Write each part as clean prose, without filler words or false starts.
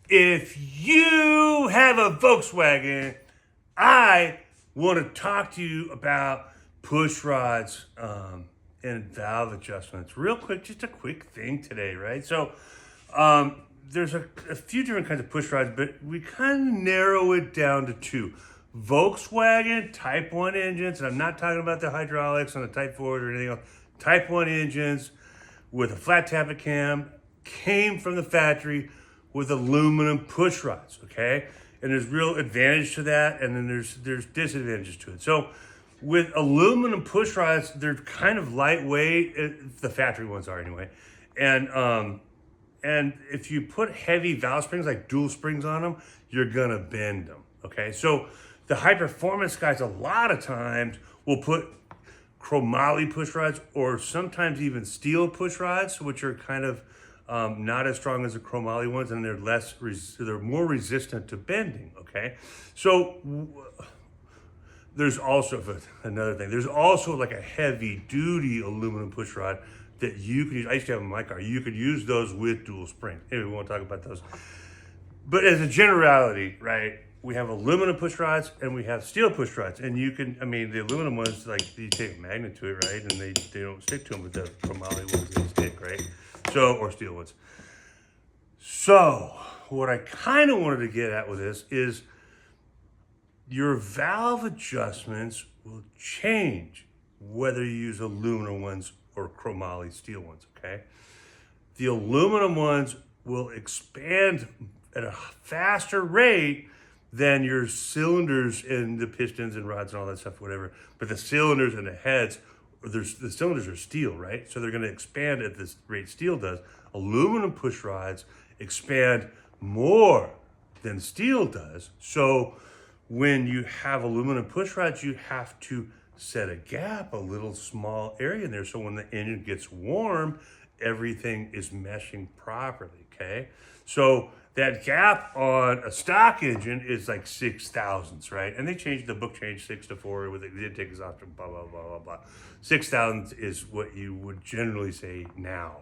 If you have a Volkswagen, I want to talk to you about push rods and valve adjustments. Real quick, just a quick thing today, right? So there's a few different kinds of push rods, but we kind of narrow it down to two. Volkswagen Type 1 engines, and I'm not talking about the hydraulics on the Type 4 or anything else. Type 1 engines with a flat tappet cam came from the factory with aluminum push rods, okay? And there's real advantage to that, and then there's disadvantages to it. So with aluminum push rods, they're kind of lightweight. The factory ones are anyway. And if you put heavy valve springs, like dual springs on them, you're gonna bend them, okay? So the high performance guys a lot of times will put chromoly push rods or sometimes even steel push rods, which are kind of not as strong as the chromoly ones, and they're more resistant to bending, okay? So there's also another thing. There's also like a heavy duty aluminum push rod that you can use. I used to have in my car. You could use those with dual spring. Anyway, we won't talk about those. But as a generality, right, we have aluminum push rods and we have steel push rods. And you can, I mean, the aluminum ones, like you take a magnet to it, right? And they don't stick to them, but the chromoly ones, they stick, right? So, or steel ones. So what I kind of wanted to get at with this is your valve adjustments will change whether you use aluminum ones or chromoly steel ones, okay? The aluminum ones will expand at a faster rate than your cylinders and the pistons and rods and all that stuff, whatever. But the cylinders and the heads, the cylinders are steel, right? So they're gonna expand at this rate steel does. Aluminum push rods expand more than steel does. So when you have aluminum push rods, you have to set a gap, a little small area in there. So when the engine gets warm, everything is meshing properly, okay? So that gap on a stock engine is like 6 thousandths, right? And they changed, the book changed 6 to 4 with it. They did take us off to blah, blah, blah, blah, blah. 6 thousandths is what you would generally say now.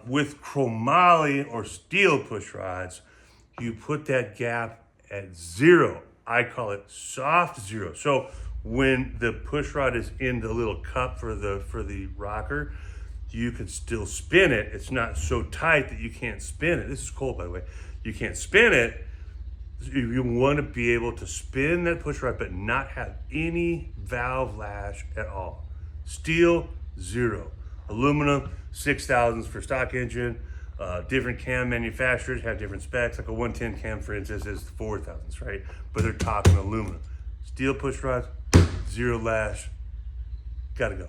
With chromoly or steel push rods, you put that gap at 0. I call it soft 0. So when the push rod is in the little cup for the rocker, you can still spin it. It's not so tight that you can't spin it. This is cold, by the way. You can't spin it. You want to be able to spin that push rod, but not have any valve lash at all. Steel, 0. Aluminum, 6 thousandths for stock engine. Different cam manufacturers have different specs. Like a 110 cam, for instance, is 4 thousandths, right? But they're talking aluminum. Steel push rods, 0 lash. Gotta go.